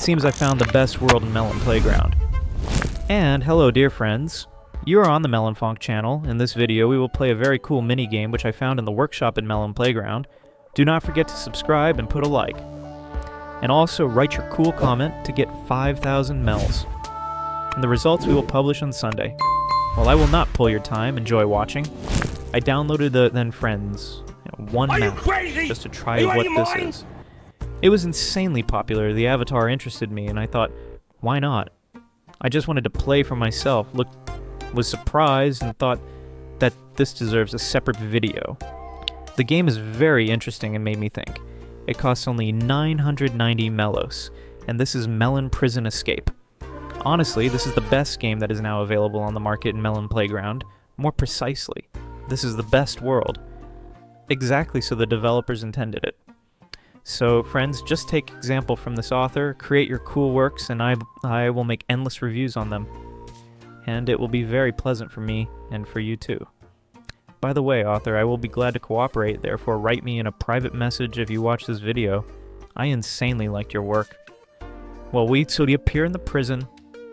It seems I found the best world in Melon Playground. And hello dear friends, you are on the Melonfonk channel. In this video we will play a very cool mini-game which I found in the workshop in Melon Playground. Do not forget to subscribe and put a like. And also write your cool comment to get 5,000 Mels. And the results we will publish on Sunday. While I will not pull your time, enjoy watching. I downloaded the Then Friends, one map, just to try what this is. It was insanely popular, the avatar interested me, and I thought, why not? I just wanted to play for myself, was surprised, and thought that this deserves a separate video. The game is very interesting and made me think. It costs only 990 Melos, and this is Melon Prison Escape. Honestly, this is the best game that is now available on the market in Melon Playground. More precisely, this is the best world. Exactly so the developers intended it. So, friends, just take example from this author, create your cool works, and I will make endless reviews on them. And it will be very pleasant for me, and for you too. By the way, author, I will be glad to cooperate, therefore write me in a private message if you watch this video. I insanely liked your work. Well, we appear in the prison.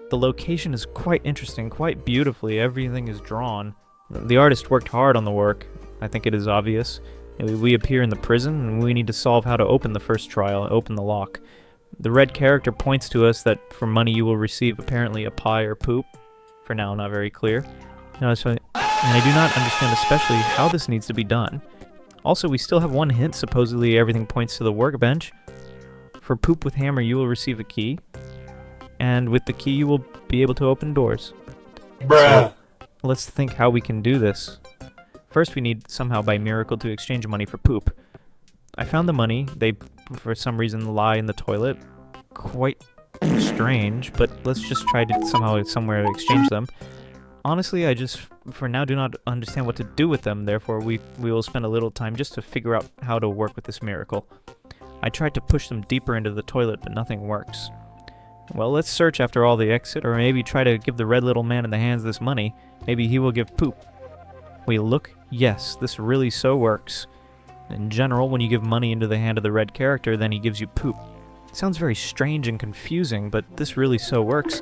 The location is quite interesting, quite beautifully, everything is drawn. The artist worked hard on the work, I think it is obvious. We appear in the prison, and we need to solve how to open the first trial, open the lock. The red character points to us that for money you will receive apparently a pie or poop. For now, not very clear. And I do not understand especially how this needs to be done. Also, we still have one hint, supposedly everything points to the workbench. For poop with hammer you will receive a key. And with the key you will be able to open doors. Bruh. So, let's think how we can do this. First, we need somehow by miracle to exchange money for poop. I found the money. They, for some reason, lie in the toilet. Quite strange, but let's just try to somewhere exchange them. Honestly, I just, for now, do not understand what to do with them. Therefore, we will spend a little time just to figure out how to work with this miracle. I tried to push them deeper into the toilet, but nothing works. Well, let's search after all the exit, or maybe try to give the red little man in the hands this money. Maybe he will give poop. We look. Yes, this really so works. In general, when you give money into the hand of the red character, then he gives you poop. Sounds very strange and confusing, but this really so works.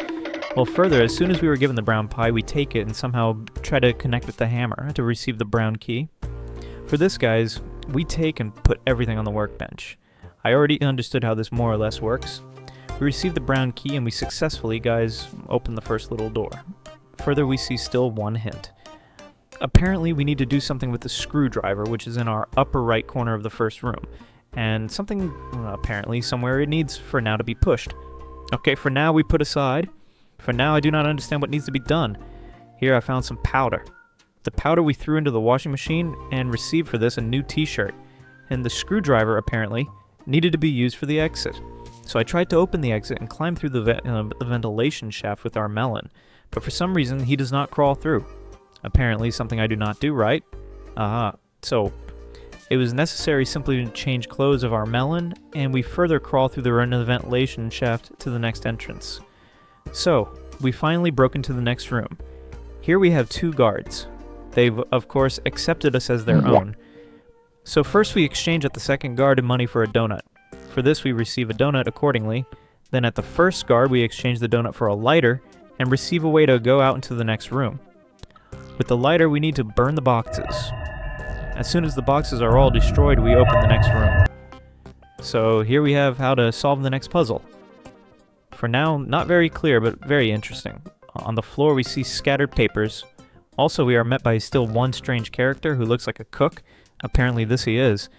Well, further, as soon as we were given the brown pie, we take it and somehow try to connect with the hammer to receive the brown key. For this, guys, we take and put everything on the workbench. I already understood how this more or less works. We receive the brown key and we successfully, guys, open the first little door. Further, we see still one hint. Apparently, we need to do something with the screwdriver, which is in our upper right corner of the first room. And something, apparently, somewhere it needs for now to be pushed. Okay, for now we put aside. For now I do not understand what needs to be done. Here I found some powder. The powder we threw into the washing machine and received for this a new t-shirt. And the screwdriver, apparently, needed to be used for the exit. So I tried to open the exit and climb through the ventilation shaft with our melon. But for some reason, he does not crawl through. Apparently something I do not do right. So it was necessary simply to change clothes of our melon, and we further crawl through the ventilation shaft to the next entrance. So, we finally broke into the next room. Here we have two guards. They've, of course, accepted us as their own. So first we exchange at the second guard money for a donut. For this we receive a donut accordingly. Then at the first guard we exchange the donut for a lighter, and receive a way to go out into the next room. With the lighter, we need to burn the boxes. As soon as the boxes are all destroyed, we open the next room. So here we have how to solve the next puzzle. For now, not very clear, but very interesting. On the floor, we see scattered papers. Also, we are met by still one strange character who looks like a cook. Apparently, this he is.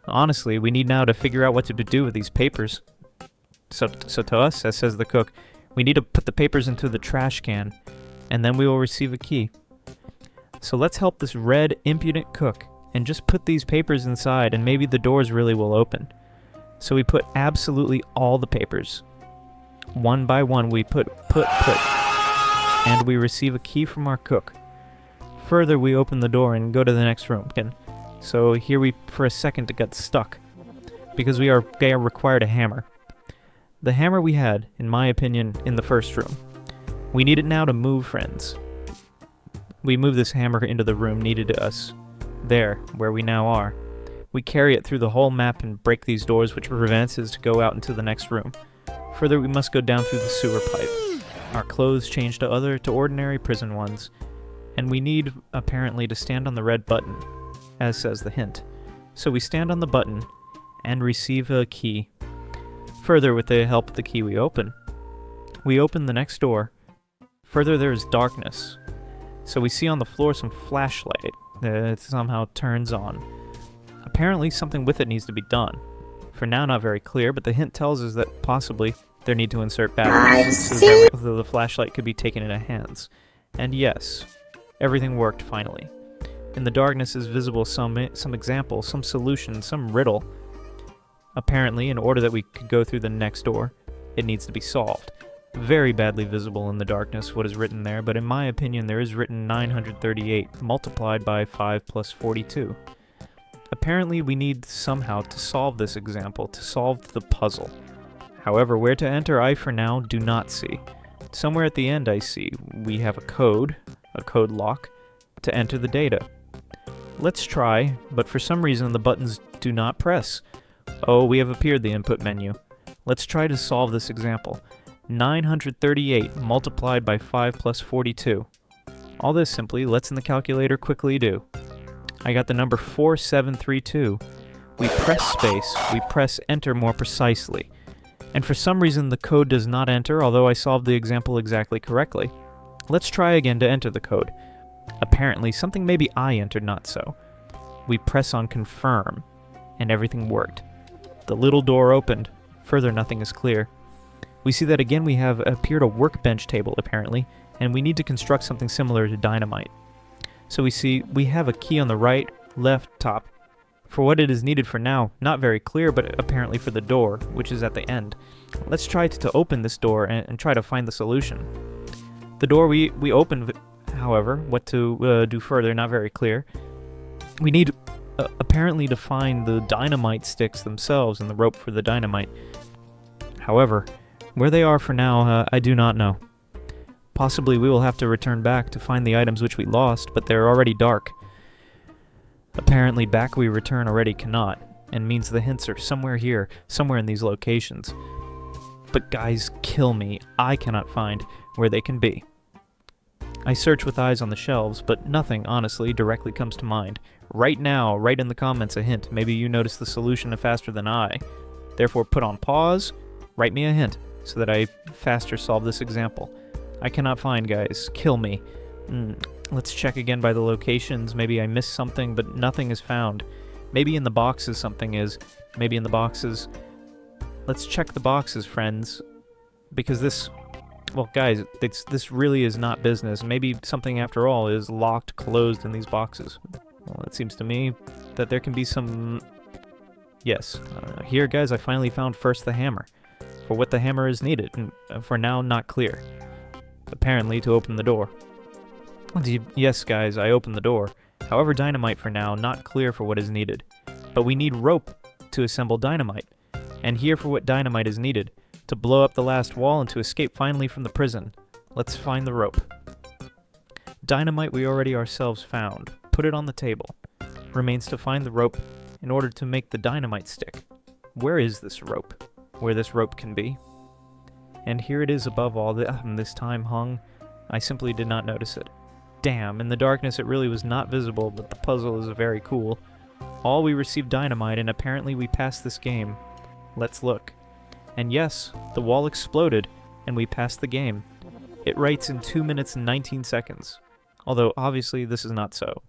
Honestly, we need now to figure out what to do with these papers. So to us, as says the cook, we need to put the papers into the trash can, and then we will receive a key. So let's help this red, impudent cook, and just put these papers inside, and maybe the doors really will open. So we put absolutely all the papers. One by one, we put, and we receive a key from our cook. Further, we open the door and go to the next room. So here we, for a second, got stuck, because they are required a hammer. The hammer we had, in my opinion, in the first room. We need it now to move, friends. We move this hammer into the room needed to us. There, where we now are. We carry it through the whole map and break these doors, which prevents us to go out into the next room. Further, we must go down through the sewer pipe. Our clothes change to ordinary prison ones. And we need, apparently, to stand on the red button, as says the hint. So we stand on the button and receive a key. Further, with the help of the key, we open the next door. Further, there is darkness. So we see on the floor some flashlight that somehow turns on. Apparently, something with it needs to be done. For now, not very clear, but the hint tells us that possibly there need to insert batteries so that the flashlight could be taken in our hands. And yes, everything worked finally. In the darkness is visible some example, some solution, some riddle. Apparently, in order that we could go through the next door, it needs to be solved. Very badly visible in the darkness what is written there, but in my opinion there is written 938 multiplied by 5 plus 42. Apparently we need somehow to solve this example, to solve the puzzle. However, where to enter I for now do not see. Somewhere at the end I see we have a code lock, to enter the data. Let's try, but for some reason the buttons do not press. Oh, we have appeared the input menu. Let's try to solve this example. 938 multiplied by 5 plus 42. All this simply, let's in the calculator quickly do. I got the number 4732. We press space, we press enter more precisely. And for some reason the code does not enter, although I solved the example exactly correctly. Let's try again to enter the code. Apparently, something maybe I entered not so. We press on confirm, and everything worked. The little door opened. Further, nothing is clear. We see that again we have appeared a workbench table, apparently, and we need to construct something similar to dynamite. So we see we have a key on the right, left, top. For what it is needed for now, not very clear, but apparently for the door, which is at the end. Let's try to open this door and try to find the solution. The door we opened, however, what to do further, not very clear. We need, apparently, to find the dynamite sticks themselves and the rope for the dynamite. However, where they are for now, I do not know. Possibly we will have to return back to find the items which we lost, but they're already dark. Apparently back we return already cannot, and means the hints are somewhere here, somewhere in these locations. But guys, kill me, I cannot find where they can be. I search with eyes on the shelves, but nothing, honestly, directly comes to mind. Right now, write in the comments a hint. Maybe you notice the solution faster than I. Therefore, put on pause, write me a hint, so that I faster solve this example. I cannot find, guys. Kill me. Let's check again by the locations. Maybe I missed something, but nothing is found. Maybe in the boxes something is. Maybe in the boxes. Let's check the boxes, friends. Because this... Well, guys, this really is not business. Maybe something, after all, is locked, closed in these boxes. Well, it seems to me that there can be some... Yes. Here, guys, I finally found first the hammer. For what the hammer is needed, and for now, not clear. Apparently, to open the door. Yes, guys, I opened the door. However, dynamite for now, not clear for what is needed. But we need rope to assemble dynamite. And here for what dynamite is needed. To blow up the last wall and to escape finally from the prison. Let's find the rope. Dynamite we already ourselves found. Put it on the table. Remains to find the rope in order to make the dynamite stick. Where is this rope? Where this rope can be? And here it is above all this time hung. I simply did not notice it. Damn, in the darkness it really was not visible, but the puzzle is very cool. All we received dynamite, and apparently we passed this game. Let's look. And yes, the wall exploded, and we passed the game. It writes in 2 minutes and 19 seconds. Although, obviously, this is not so.